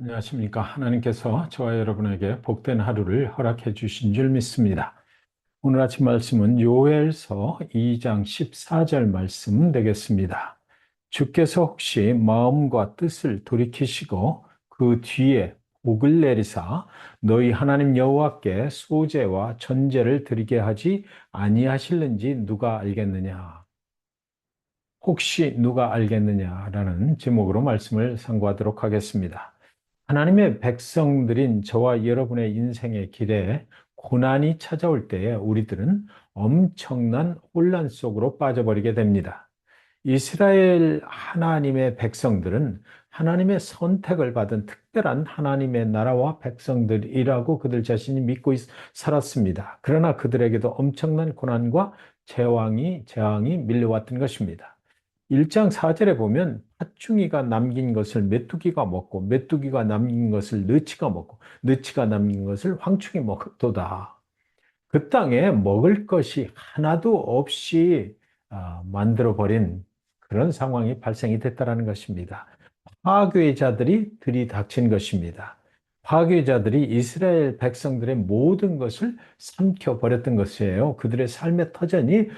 안녕하십니까. 하나님께서 저와 여러분에게 복된 하루를 허락해 주신 줄 믿습니다. 오늘 아침 말씀은 요엘서 2장 14절 말씀 되겠습니다. 주께서 혹시 마음과 뜻을 돌이키시고 그 뒤에 복을 내리사 너희 하나님 여호와께 소제와 전제를 드리게 하지 아니하실는지 누가 알겠느냐. 혹시 누가 알겠느냐라는 제목으로 말씀을 상고하도록 하겠습니다. 하나님의 백성들인 저와 여러분의 인생의 길에 고난이 찾아올 때에 우리들은 엄청난 혼란 속으로 빠져버리게 됩니다. 이스라엘 하나님의 백성들은 하나님의 선택을 받은 특별한 하나님의 나라와 백성들이라고 그들 자신이 믿고 살았습니다. 그러나 그들에게도 엄청난 고난과 재앙이 밀려왔던 것입니다. 1장 4절에 보면 팥중이가 남긴 것을 메뚜기가 먹고 메뚜기가 남긴 것을 너치가 먹고 너치가 남긴 것을 황충이 먹도다. 그 땅에 먹을 것이 하나도 없이 만들어버린 그런 상황이 발생이 됐다는 것입니다. 파괴자들이 들이닥친 것입니다. 파괴자들이 이스라엘 백성들의 모든 것을 삼켜버렸던 것이에요. 그들의 삶의 터전이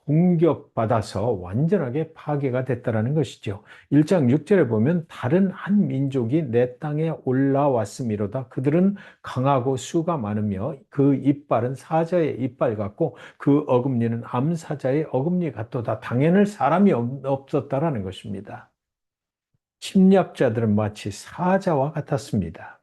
공격받아서 완전하게 파괴가 됐다는 것이죠. 1장 6절에 보면 다른 한 민족이 내 땅에 올라왔음이로다. 그들은 강하고 수가 많으며 그 이빨은 사자의 이빨 같고 그 어금니는 암사자의 어금니 같도다. 당해낼 사람이 없었다라는 것입니다. 침략자들은 마치 사자와 같았습니다.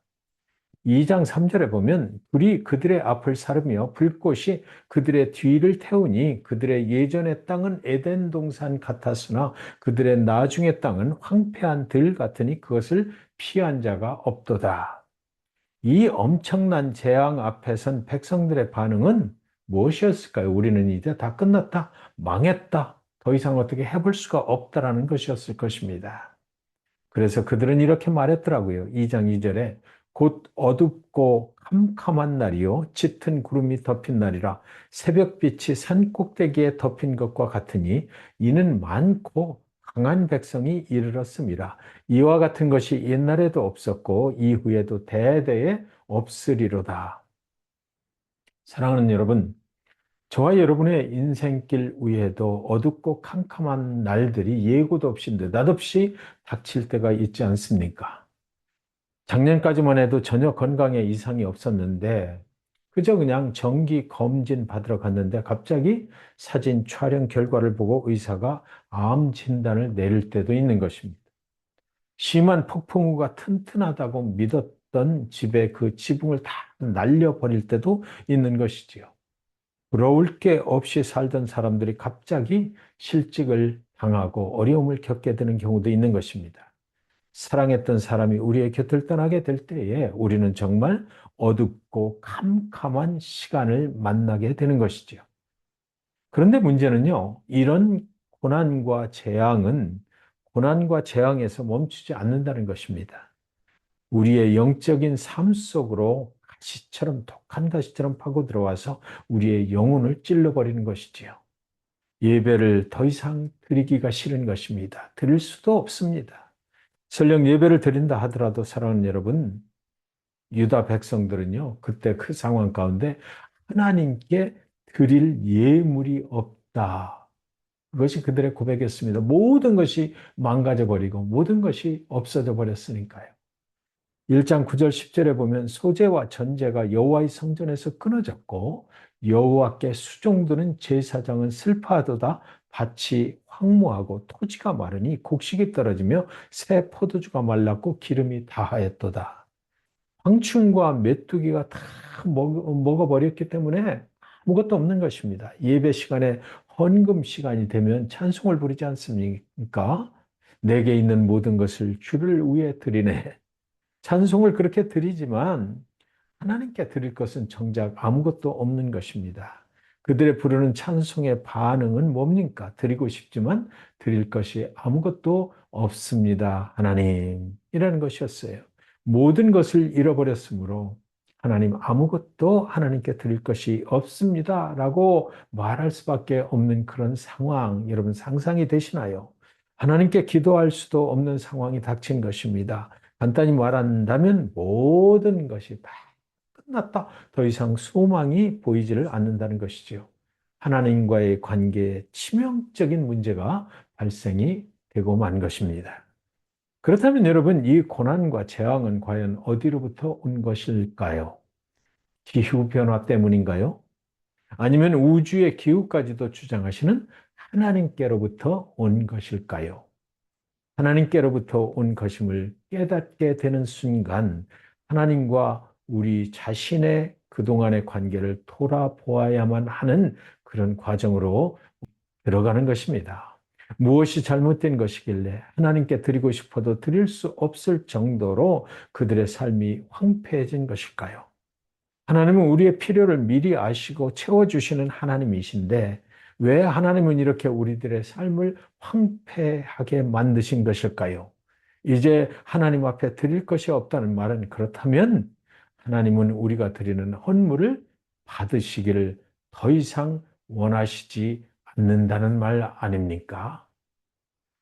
2장 3절에 보면 불이 그들의 앞을 사르며 불꽃이 그들의 뒤를 태우니 그들의 예전의 땅은 에덴 동산 같았으나 그들의 나중의 땅은 황폐한 들 같으니 그것을 피한 자가 없도다. 이 엄청난 재앙 앞에선 백성들의 반응은 무엇이었을까요? 우리는 이제 다 끝났다, 망했다, 더 이상 어떻게 해볼 수가 없다라는 것이었을 것입니다. 그래서 그들은 이렇게 말했더라고요. 2장 2절에 곧 어둡고 캄캄한 날이요 짙은 구름이 덮인 날이라 새벽빛이 산 꼭대기에 덮인 것과 같으니 이는 많고 강한 백성이 이르렀음이라. 이와 같은 것이 옛날에도 없었고 이후에도 대대에 없으리로다. 사랑하는 여러분, 저와 여러분의 인생길 위에도 어둡고 캄캄한 날들이 예고도 없이 느닷없이 닥칠 때가 있지 않습니까? 작년까지만 해도 전혀 건강에 이상이 없었는데 그저 그냥 정기 검진 받으러 갔는데 갑자기 사진 촬영 결과를 보고 의사가 암 진단을 내릴 때도 있는 것입니다. 심한 폭풍우가 튼튼하다고 믿었던 집에 그 지붕을 다 날려버릴 때도 있는 것이지요. 부러울 게 없이 살던 사람들이 갑자기 실직을 당하고 어려움을 겪게 되는 경우도 있는 것입니다. 사랑했던 사람이 우리의 곁을 떠나게 될 때에 우리는 정말 어둡고 캄캄한 시간을 만나게 되는 것이죠. 그런데 문제는요, 이런 고난과 재앙에서 멈추지 않는다는 것입니다. 우리의 영적인 삶 속으로 독한 가시처럼 파고 들어와서 우리의 영혼을 찔러버리는 것이지요. 예배를 더 이상 드리기가 싫은 것입니다. 드릴 수도 없습니다. 설령 예배를 드린다 하더라도 사랑하는 여러분, 유다 백성들은요, 그때 그 상황 가운데 하나님께 드릴 예물이 없다. 그것이 그들의 고백이었습니다. 모든 것이 망가져 버리고 모든 것이 없어져 버렸으니까요. 1장 9절 10절에 보면 소재와 전제가 여호와의 성전에서 끊어졌고 여호와께 수종드는 제사장은 슬퍼하도다. 밭이 황무하고 토지가 마르니 곡식이 떨어지며 새 포도주가 말랐고 기름이 다하였도다. 황충과 메뚜기가 다 먹어버렸기 때문에 아무것도 없는 것입니다. 예배 시간에 헌금 시간이 되면 찬송을 부르지 않습니까? 내게 있는 모든 것을 주를 위해 드리네. 찬송을 그렇게 드리지만 하나님께 드릴 것은 정작 아무것도 없는 것입니다. 그들의 부르는 찬송의 반응은 뭡니까? 드리고 싶지만 드릴 것이 아무것도 없습니다. 하나님. 이라는 것이었어요. 모든 것을 잃어버렸으므로 하나님 아무것도 하나님께 드릴 것이 없습니다. 라고 말할 수밖에 없는 그런 상황, 여러분 상상이 되시나요? 하나님께 기도할 수도 없는 상황이 닥친 것입니다. 간단히 말한다면 모든 것이 다 끝났다. 더 이상 소망이 보이지를 않는다는 것이지요. 하나님과의 관계에 치명적인 문제가 발생이 되고 만 것입니다. 그렇다면 여러분, 이 고난과 재앙은 과연 어디로부터 온 것일까요? 기후변화 때문인가요? 아니면 우주의 기후까지도 주장하시는 하나님께로부터 온 것일까요? 하나님께로부터 온 것임을 깨닫게 되는 순간 하나님과 우리 자신의 그동안의 관계를 돌아보아야만 하는 그런 과정으로 들어가는 것입니다. 무엇이 잘못된 것이길래 하나님께 드리고 싶어도 드릴 수 없을 정도로 그들의 삶이 황폐해진 것일까요? 하나님은 우리의 필요를 미리 아시고 채워주시는 하나님이신데 왜 하나님은 이렇게 우리들의 삶을 황폐하게 만드신 것일까요? 이제 하나님 앞에 드릴 것이 없다는 말은 그렇다면 하나님은 우리가 드리는 헌물을 받으시기를 더 이상 원하시지 않는다는 말 아닙니까?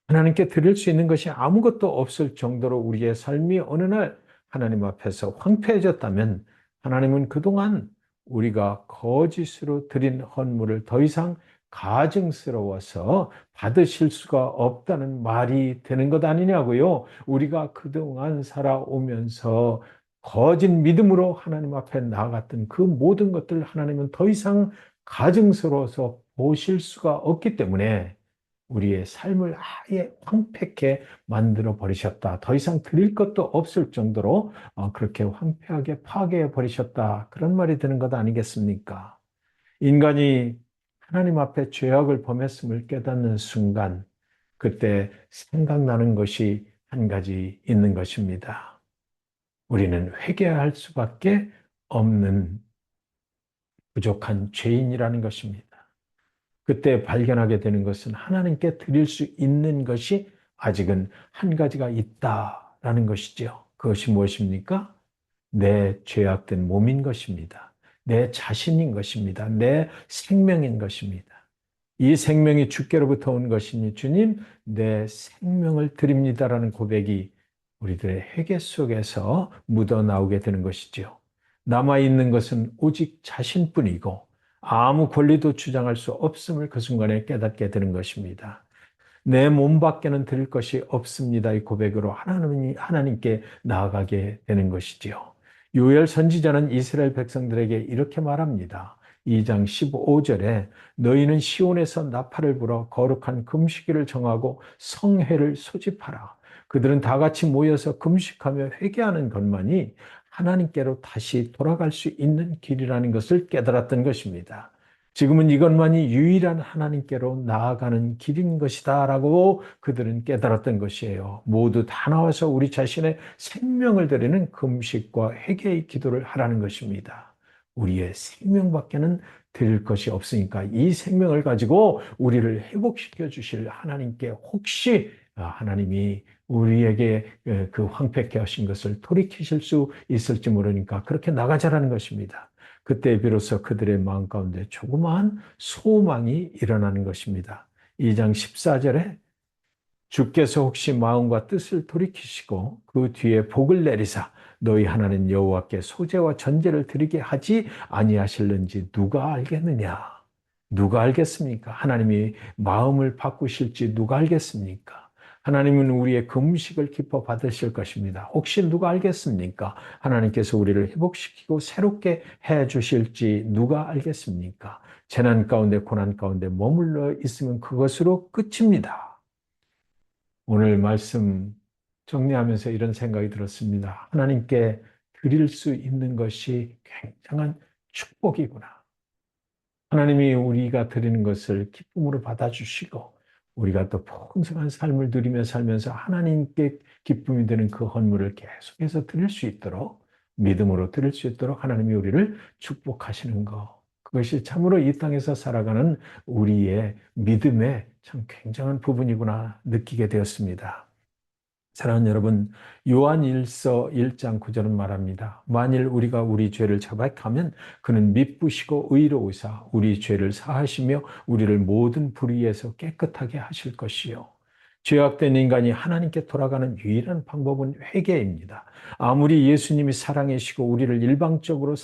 하나님께 드릴 수 있는 것이 아무것도 없을 정도로 우리의 삶이 어느 날 하나님 앞에서 황폐해졌다면 하나님은 그동안 우리가 거짓으로 드린 헌물을 더 이상 가증스러워서 받으실 수가 없다는 말이 되는 것 아니냐고요. 우리가 그동안 살아오면서 거짓 믿음으로 하나님 앞에 나아갔던 그 모든 것들 하나님은 더 이상 가증스러워서 보실 수가 없기 때문에 우리의 삶을 아예 황폐케 만들어 버리셨다. 더 이상 드릴 것도 없을 정도로 그렇게 황폐하게 파괴해 버리셨다. 그런 말이 되는 것 아니겠습니까? 인간이 하나님 앞에 죄악을 범했음을 깨닫는 순간 그때 생각나는 것이 한 가지 있는 것입니다. 우리는 회개할 수밖에 없는 부족한 죄인이라는 것입니다. 그때 발견하게 되는 것은 하나님께 드릴 수 있는 것이 아직은 한 가지가 있다라는 것이죠. 그것이 무엇입니까? 내 죄악된 몸인 것입니다. 내 자신인 것입니다. 내 생명인 것입니다. 이 생명이 주께로부터 온 것이니 주님, 내 생명을 드립니다라는 고백이 우리들의 회개 속에서 묻어나오게 되는 것이죠. 남아있는 것은 오직 자신뿐이고 아무 권리도 주장할 수 없음을 그 순간에 깨닫게 되는 것입니다. 내 몸밖에는 드릴 것이 없습니다. 이 고백으로 하나님께 나아가게 되는 것이지요. 요엘 선지자는 이스라엘 백성들에게 이렇게 말합니다. 2장 15절에 너희는 시온에서 나팔을 불어 거룩한 금식일을 정하고 성회를 소집하라. 그들은 다 같이 모여서 금식하며 회개하는 것만이 하나님께로 다시 돌아갈 수 있는 길이라는 것을 깨달았던 것입니다. 지금은 이것만이 유일한 하나님께로 나아가는 길인 것이다라고 그들은 깨달았던 것이에요. 모두 다 나와서 우리 자신의 생명을 드리는 금식과 회개의 기도를 하라는 것입니다. 우리의 생명밖에는 드릴 것이 없으니까 이 생명을 가지고 우리를 회복시켜 주실 하나님께 혹시 하나님이 우리에게 그 황폐케 하신 것을 돌이키실 수 있을지 모르니까 그렇게 나가자라는 것입니다. 그때 비로소 그들의 마음 가운데 조그마한 소망이 일어나는 것입니다. 2장 14절에 주께서 혹시 마음과 뜻을 돌이키시고 그 뒤에 복을 내리사 너희 하나님 여호와께 소제와 전제를 드리게 하지 아니하실는지 누가 알겠느냐? 누가 알겠습니까? 하나님이 마음을 바꾸실지 누가 알겠습니까? 하나님은 우리의 금식을 기뻐 받으실 것입니다. 혹시 누가 알겠습니까? 하나님께서 우리를 회복시키고 새롭게 해 주실지 누가 알겠습니까? 재난 가운데 고난 가운데 머물러 있으면 그것으로 끝입니다. 오늘 말씀 정리하면서 이런 생각이 들었습니다. 하나님께 드릴 수 있는 것이 굉장한 축복이구나. 하나님이 우리가 드리는 것을 기쁨으로 받아주시고 우리가 또 풍성한 삶을 누리며 살면서 하나님께 기쁨이 되는 그 헌물을 계속해서 드릴 수 있도록 믿음으로 드릴 수 있도록 하나님이 우리를 축복하시는 것. 그것이 참으로 이 땅에서 살아가는 우리의 믿음의 참 굉장한 부분이구나 느끼게 되었습니다. 사랑하는 여러분, 요한일서 1장 9절은 말합니다. 만일 우리가 우리 죄를 자백하면 그는 미쁘시고 의로우사 우리 죄를 사하시며 우리를 모든 불의에서 깨끗하게 하실 것이요. 죄악된 인간이 하나님께 돌아가는 유일한 방법은 회개입니다. 아무리 예수님이 사랑이시고 우리를 일방적으로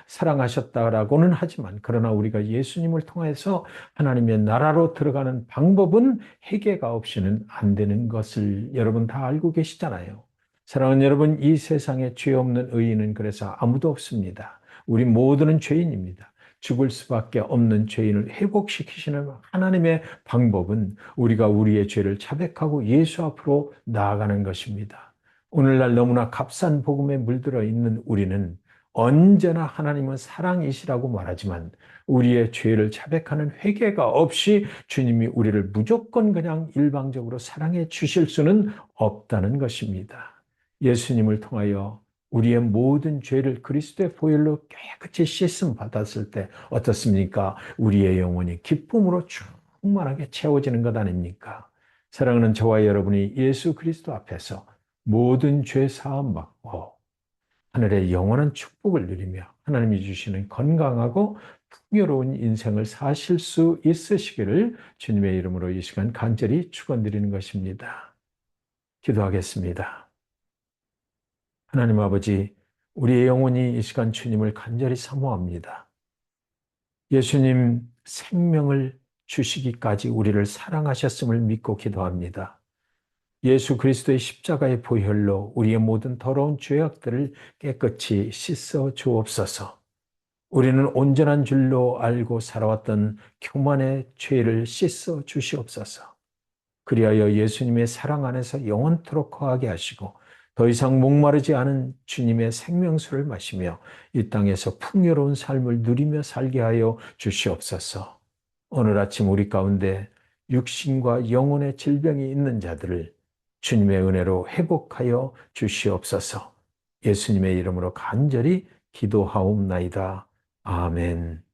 사랑하셨다라고는 하지만, 그러나 우리가 예수님을 통해서 하나님의 나라로 들어가는 방법은 회개가 없이는 안 되는 것을 여러분 다 알고 계시잖아요. 사랑하는 여러분, 이 세상에 죄 없는 의인은 그래서 아무도 없습니다. 우리 모두는 죄인입니다. 죽을 수밖에 없는 죄인을 회복시키시는 하나님의 방법은 우리가 우리의 죄를 자백하고 예수 앞으로 나아가는 것입니다. 오늘날 너무나 값싼 복음에 물들어 있는 우리는 언제나 하나님은 사랑이시라고 말하지만 우리의 죄를 자백하는 회개가 없이 주님이 우리를 무조건 그냥 일방적으로 사랑해 주실 수는 없다는 것입니다. 예수님을 통하여 우리의 모든 죄를 그리스도의 보혈로 깨끗이 씻음 받았을 때 어떻습니까? 우리의 영혼이 기쁨으로 충만하게 채워지는 것 아닙니까? 사랑하는 저와 여러분이 예수 그리스도 앞에서 모든 죄 사함 받고 하늘의 영원한 축복을 누리며 하나님이 주시는 건강하고 풍요로운 인생을 사실 수 있으시기를 주님의 이름으로 이 시간 간절히 축원드리는 것입니다. 기도하겠습니다. 하나님 아버지, 우리의 영혼이 이 시간 주님을 간절히 사모합니다. 예수님 생명을 주시기까지 우리를 사랑하셨음을 믿고 기도합니다. 예수 그리스도의 십자가의 보혈로 우리의 모든 더러운 죄악들을 깨끗이 씻어 주옵소서. 우리는 온전한 줄로 알고 살아왔던 교만의 죄를 씻어 주시옵소서. 그리하여 예수님의 사랑 안에서 영원토록 거하게 하시고 더 이상 목마르지 않은 주님의 생명수를 마시며 이 땅에서 풍요로운 삶을 누리며 살게 하여 주시옵소서. 오늘 아침 우리 가운데 육신과 영혼의 질병이 있는 자들을 주님의 은혜로 회복하여 주시옵소서. 예수님의 이름으로 간절히 기도하옵나이다. 아멘.